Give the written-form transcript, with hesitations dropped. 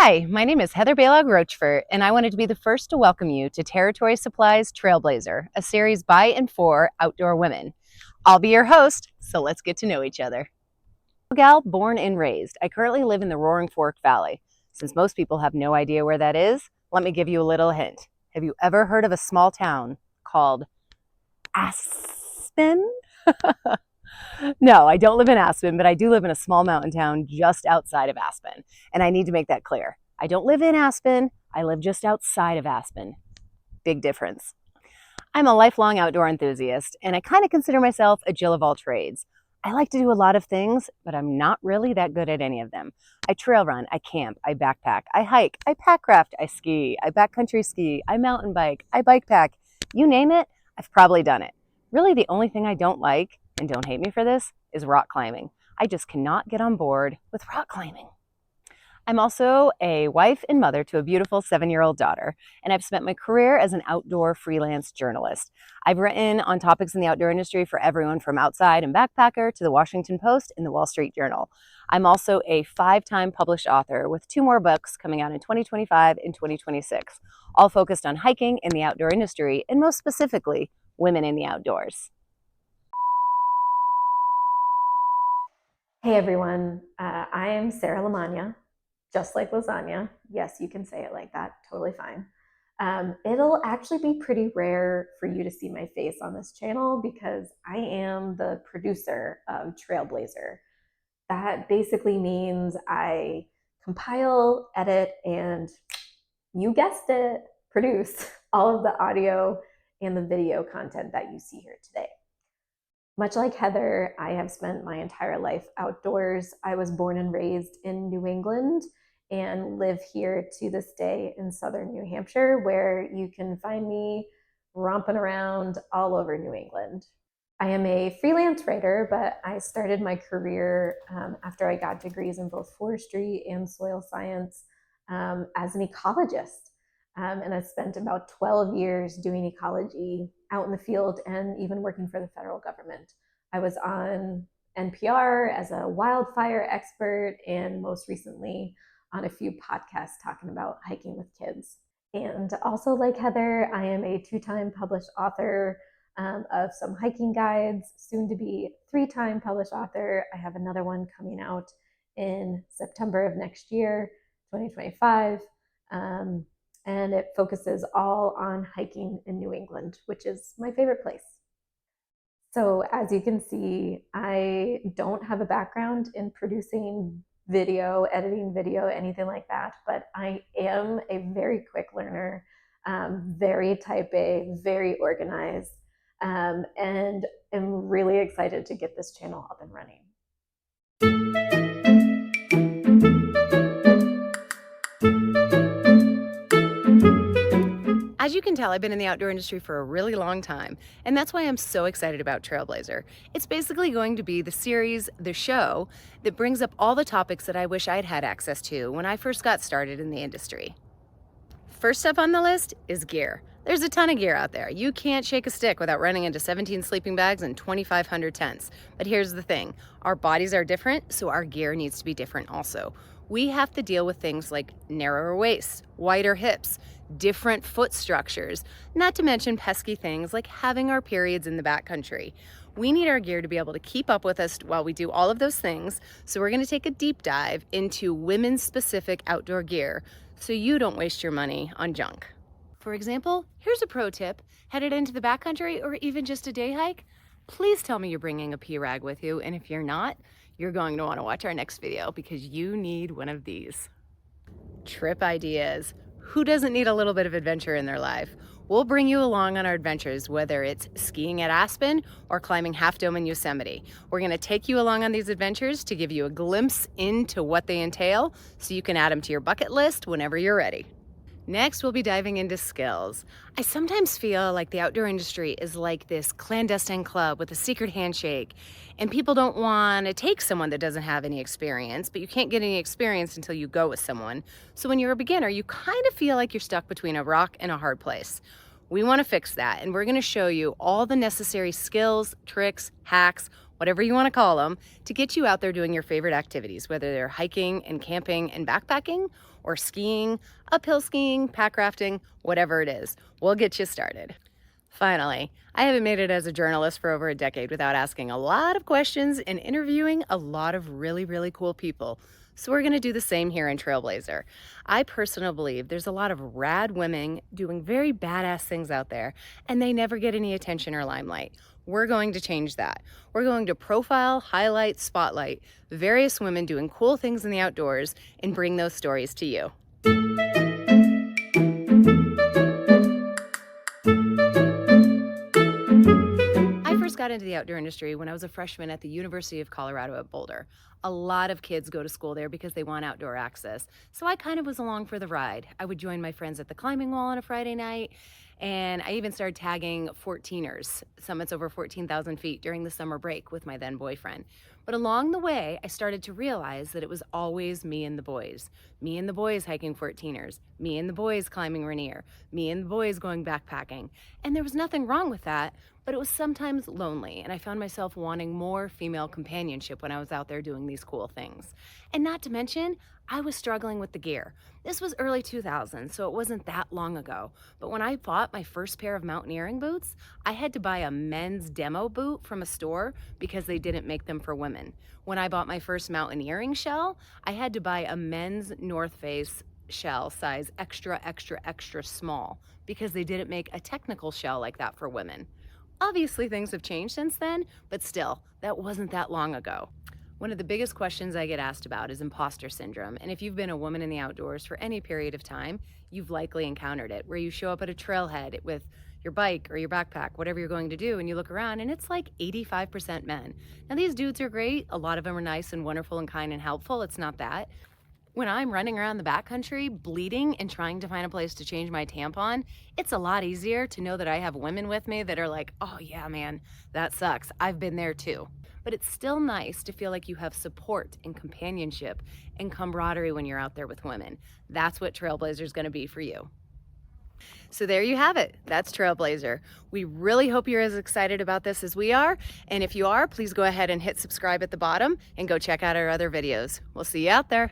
Hi, my name is Heather Balog Rochford, and I wanted to be the first to welcome you to Territory Supply's Trailblazer, a series by and for outdoor women. I'll be your host, so let's get to know each other. Gal, born and raised, I currently live in the Roaring Fork Valley. Since most people have no idea where that is, let me give you a little hint. Have you ever heard of a small town called Aspen? No, I don't live in Aspen, but I do live in a small mountain town just outside of Aspen. And I need to make that clear. I don't live in Aspen, I live just outside of Aspen. Big difference. I'm a lifelong outdoor enthusiast, and I kind of consider myself a Jill of all trades. I like to do a lot of things, but I'm not really that good at any of them. I trail run, I camp, I backpack, I hike, I pack craft, I ski, I backcountry ski, I mountain bike, I bike pack. You name it, I've probably done it. Really, the only thing I don't like, and don't hate me for this, is rock climbing. I just cannot get on board with rock climbing. I'm also a wife and mother to a beautiful 7-year-old daughter, and I've spent my career as an outdoor freelance journalist. I've written on topics in the outdoor industry for everyone from Outside and Backpacker to the Washington Post and the Wall Street Journal. I'm also a 5-time published author with 2 more books coming out in 2025 and 2026, all focused on hiking and the outdoor industry, and most specifically, women in the outdoors. Hey everyone, I am Sarah Lamagna, just like lasagna. Yes, you can say it like that, totally fine. It'll actually be pretty rare for you to see my face on this channel because I am the producer of Trailblazer. That basically means I compile, edit, and you guessed it, produce all of the audio and the video content that you see here today. Much like Heather, I have spent my entire life outdoors. I was born and raised in New England and live here to this day in southern New Hampshire, where you can find me romping around all over New England. I am a freelance writer, but I started my career after I got degrees in both forestry and soil science as an ecologist. And I spent about 12 years doing ecology out in the field and even working for the federal government. I was on NPR as a wildfire expert and most recently on a few podcasts talking about hiking with kids. And also, like Heather, I am a 2-time published author of some hiking guides, soon to be 3-time published author. I have another one coming out in September of next year, 2025. And it focuses all on hiking in New England, which is my favorite place. So as you can see, I don't have a background in producing video, editing video, anything like that, but I am a very quick learner, very type A, very organized, and am really excited to get this channel up and running. As you can tell, I've been in the outdoor industry for a really long time, and that's why I'm so excited about Trailblazer. It's basically going to be the series, the show, that brings up all the topics that I wish I'd had access to when I first got started in the industry. First up on the list is gear. There's a ton of gear out there. You can't shake a stick without running into 17 sleeping bags and 2,500 tents. But here's the thing, our bodies are different, so our gear needs to be different also. We have to deal with things like narrower waists, wider hips, different foot structures, not to mention pesky things like having our periods in the backcountry. We need our gear to be able to keep up with us while we do all of those things, so we're going to take a deep dive into women's specific outdoor gear so you don't waste your money on junk. For example, here's a pro tip. Headed into the backcountry or even just a day hike, please tell me you're bringing a pee rag with you, and if you're not, you're going to want to watch our next video because you need one of these. Trip ideas. Who doesn't need a little bit of adventure in their life? We'll bring you along on our adventures, whether it's skiing at Aspen or climbing Half Dome in Yosemite. We're going to take you along on these adventures to give you a glimpse into what they entail so you can add them to your bucket list whenever you're ready. Next, we'll be diving into skills. I sometimes feel like the outdoor industry is like this clandestine club with a secret handshake, and people don't want to take someone that doesn't have any experience, but you can't get any experience until you go with someone. So when you're a beginner, you kind of feel like you're stuck between a rock and a hard place. We want to fix that, and we're going to show you all the necessary skills, tricks, hacks, whatever you want to call them, to get you out there doing your favorite activities, whether they're hiking and camping and backpacking, or skiing, uphill skiing, pack rafting, whatever it is. We'll get you started. Finally, I haven't made it as a journalist for over a decade without asking a lot of questions and interviewing a lot of really, really cool people. So we're going to do the same here in Trailblazer. I personally believe there's a lot of rad women doing very badass things out there, and they never get any attention or limelight. We're going to change that. We're going to profile, highlight, spotlight various women doing cool things in the outdoors and bring those stories to you. I first got into the outdoor industry when I was a freshman at the University of Colorado at Boulder. A lot of kids go to school there because they want outdoor access. So I kind of was along for the ride. I would join my friends at the climbing wall on a Friday night, and I even started tagging 14ers, summits over 14,000 feet, during the summer break with my then boyfriend. But along the way, I started to realize that it was always me and the boys. Me and the boys hiking 14ers, me and the boys climbing Rainier, me and the boys going backpacking. And there was nothing wrong with that, but it was sometimes lonely, and I found myself wanting more female companionship when I was out there doing these cool things. And not to mention, I was struggling with the gear. This was early 2000s, so it wasn't that long ago. But when I bought my first pair of mountaineering boots, I had to buy a men's demo boot from a store because they didn't make them for women. When I bought my first mountaineering shell, I had to buy a men's North Face shell size extra, extra, extra small because they didn't make a technical shell like that for women. Obviously, things have changed since then, but still, that wasn't that long ago. One of the biggest questions I get asked about is imposter syndrome. And if you've been a woman in the outdoors for any period of time, you've likely encountered it, where you show up at a trailhead with your bike or your backpack, whatever you're going to do, and you look around and it's like 85% men. Now, these dudes are great. A lot of them are nice and wonderful and kind and helpful. It's not that. When I'm running around the backcountry, bleeding and trying to find a place to change my tampon, it's a lot easier to know that I have women with me that are like, oh yeah, man, that sucks. I've been there too. But it's still nice to feel like you have support and companionship and camaraderie when you're out there with women. That's what Trailblazer is going to be for you. So there you have it. That's Trailblazer. We really hope you're as excited about this as we are. And if you are, please go ahead and hit subscribe at the bottom and go check out our other videos. We'll see you out there.